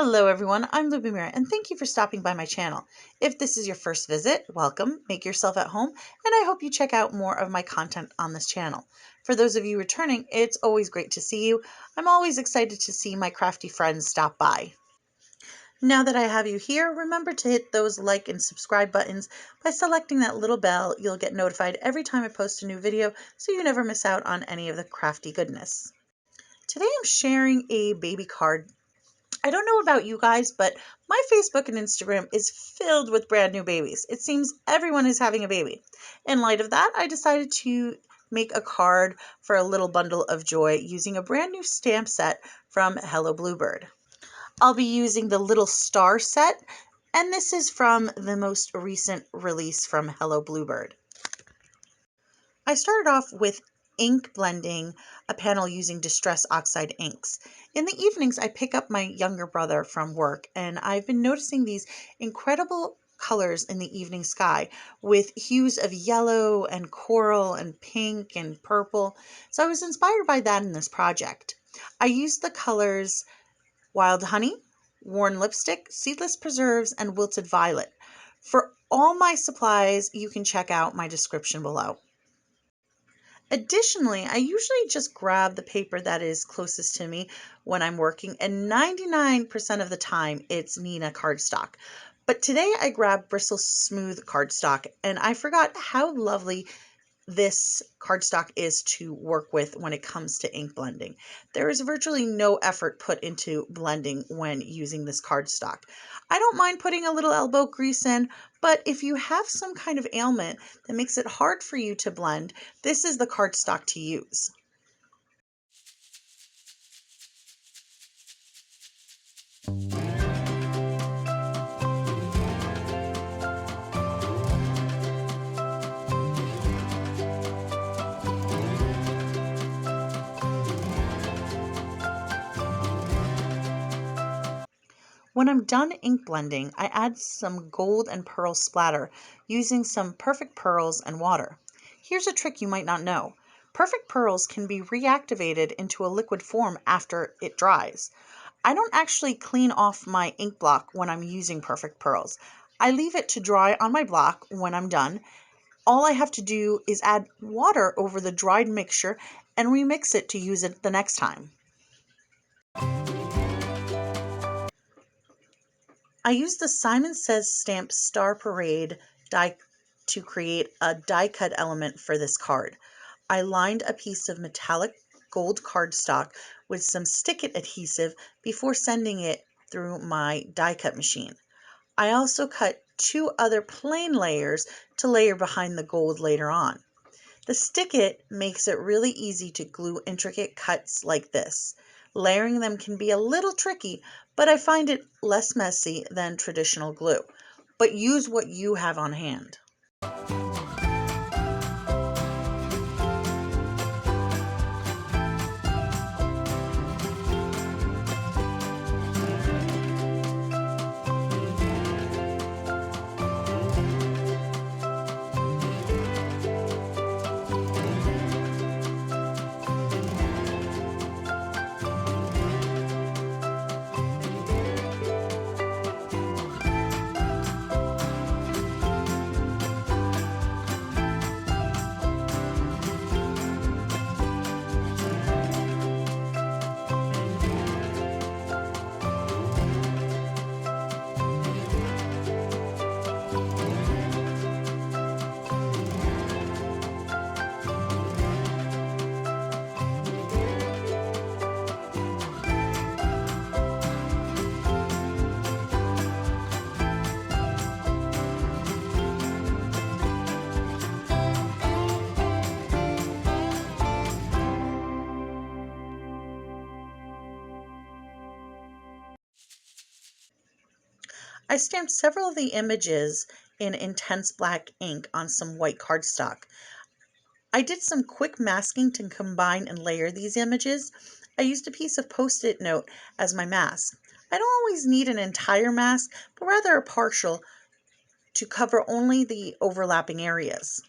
Hello everyone, I'm Lubomira and thank you for stopping by my channel. If this is your first visit, welcome, make yourself at home, and I hope you check out more of my content on this channel. For those of you returning, it's always great to see you. I'm always excited to see my crafty friends stop by. Now that I have you here, remember to hit those like and subscribe buttons. By selecting that little bell, you'll get notified every time I post a new video so you never miss out on any of the crafty goodness. Today I'm sharing a baby card. I don't know about you guys, but my Facebook and Instagram is filled with brand new babies. It seems everyone is having a baby. In light of that, I decided to make a card for a little bundle of joy using a brand new stamp set from Hello Bluebird. I'll be using the little star set, and this is from the most recent release from Hello Bluebird. I started off with ink blending a panel using Distress Oxide inks. In the evenings, I pick up my younger brother from work, and I've been noticing these incredible colors in the evening sky with hues of yellow and coral and pink and purple. So I was inspired by that in this project. I used the colors Wild Honey, Worn Lipstick, Seedless Preserves, and Wilted Violet. For all my supplies, you can check out my description below. Additionally, I usually just grab the paper that is closest to me when I'm working, and 99% of the time it's Neenah cardstock. But today I grabbed Bristol smooth cardstock, and I forgot how lovely this cardstock is to work with when it comes to ink blending. There is virtually no effort put into blending when using this cardstock. I don't mind putting a little elbow grease in, but if you have some kind of ailment that makes it hard for you to blend, this is the cardstock to use. When I'm done ink blending, I add some gold and pearl splatter using some perfect pearls and water. Here's a trick you might not know. Perfect pearls can be reactivated into a liquid form after it dries. I don't actually clean off my ink block when I'm using perfect pearls. I leave it to dry on my block when I'm done. All I have to do is add water over the dried mixture and remix it to use it the next time. I used the Simon Says Stamp Star Parade die to create a die cut element for this card. I lined a piece of metallic gold cardstock with some stick-it adhesive before sending it through my die cut machine. I also cut 2 other plain layers to layer behind the gold later on. The stick-it makes it really easy to glue intricate cuts like this. Layering them can be a little tricky, but I find it less messy than traditional glue. But use what you have on hand. I stamped several of the images in intense black ink on some white cardstock. I did some quick masking to combine and layer these images. I used a piece of Post-it note as my mask. I don't always need an entire mask, but rather a partial to cover only the overlapping areas.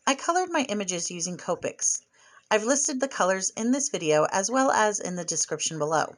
I colored my images using Copics. I've listed the colors in this video as well as in the description below.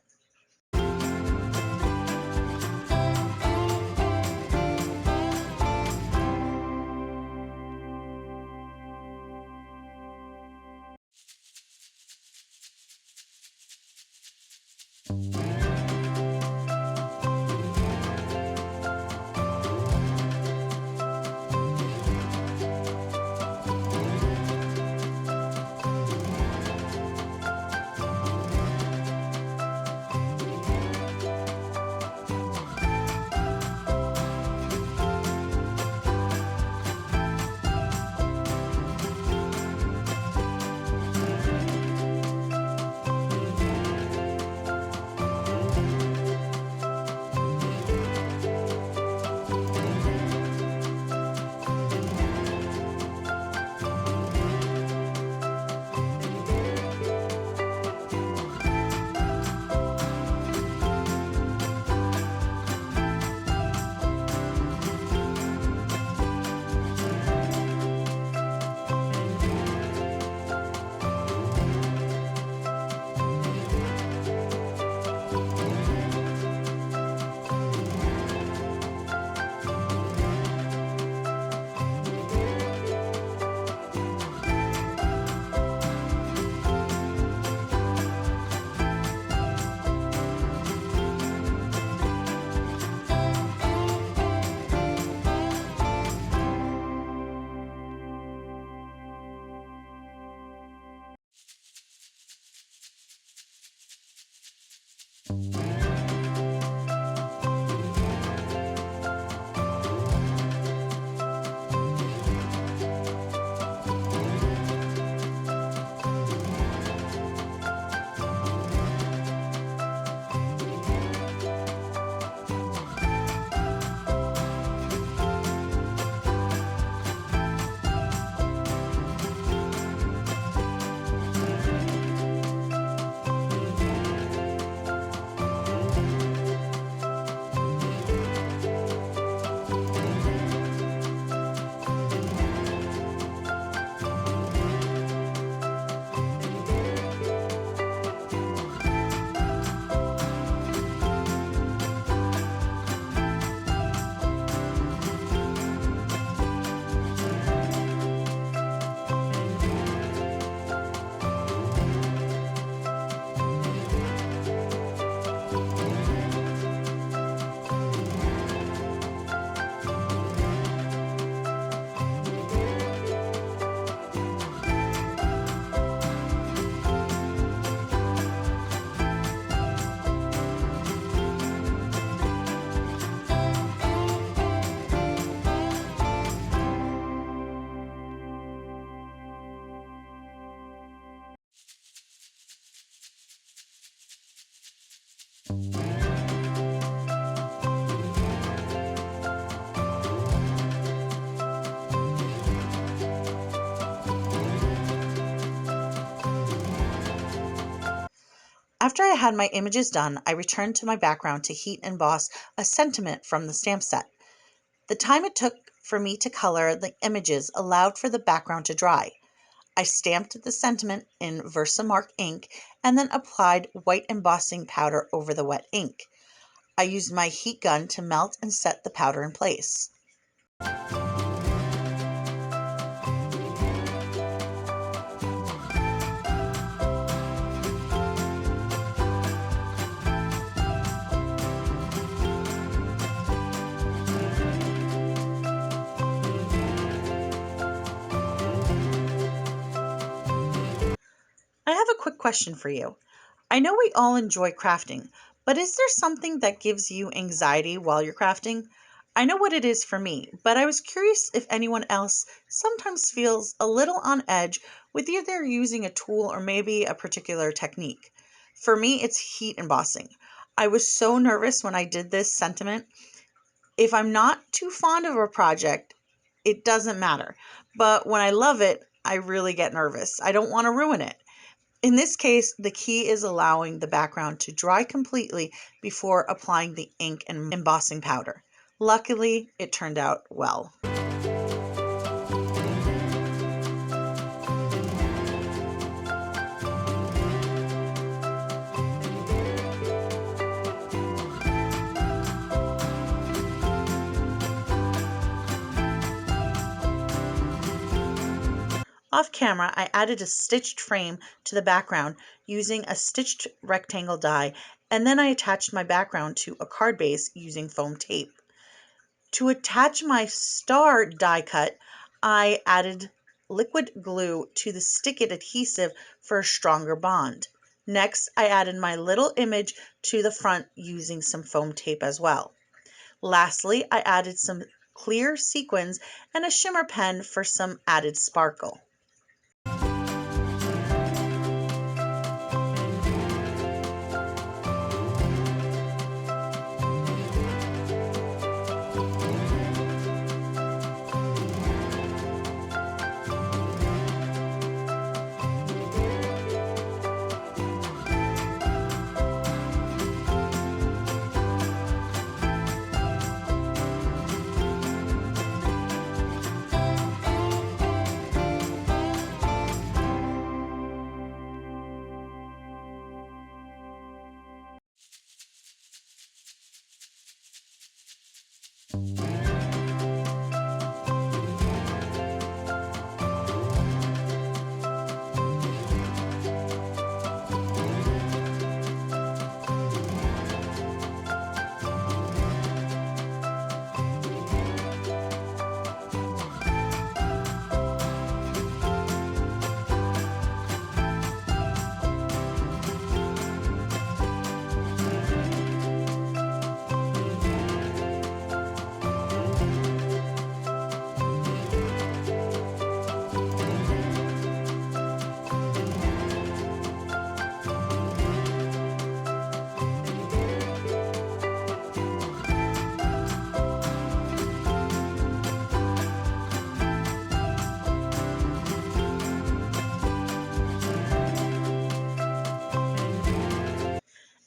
After I had my images done, I returned to my background to heat and emboss a sentiment from the stamp set. The time it took for me to color the images allowed for the background to dry. I stamped the sentiment in Versamark ink and then applied white embossing powder over the wet ink. I used my heat gun to melt and set the powder in place. I have a quick question for you. I know we all enjoy crafting, but is there something that gives you anxiety while you're crafting? I know what it is for me, but I was curious if anyone else sometimes feels a little on edge with either using a tool or maybe a particular technique. For me, it's heat embossing. I was so nervous when I did this sentiment. If I'm not too fond of a project, it doesn't matter. But when I love it, I really get nervous. I don't want to ruin it. In this case, the key is allowing the background to dry completely before applying the ink and embossing powder. Luckily, it turned out well. Off camera, I added a stitched frame to the background using a stitched rectangle die, and then I attached my background to a card base using foam tape. To attach my star die cut, I added liquid glue to the stick-it adhesive for a stronger bond. Next, I added my little image to the front using some foam tape as well. Lastly, I added some clear sequins and a shimmer pen for some added sparkle.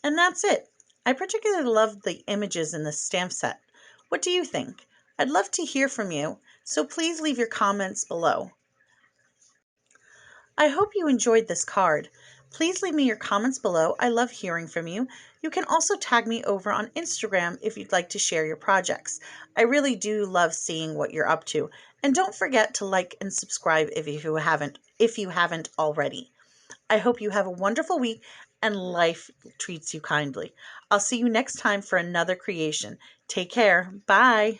And that's it. I particularly love the images in this stamp set. What do you think? I'd love to hear from you, so please leave your comments below. I hope you enjoyed this card. Please leave me your comments below. I love hearing from you. You can also tag me over on Instagram if you'd like to share your projects. I really do love seeing what you're up to. And don't forget to like and subscribe if you haven't already. I hope you have a wonderful week and life treats you kindly. I'll see you next time for another creation. Take care. Bye.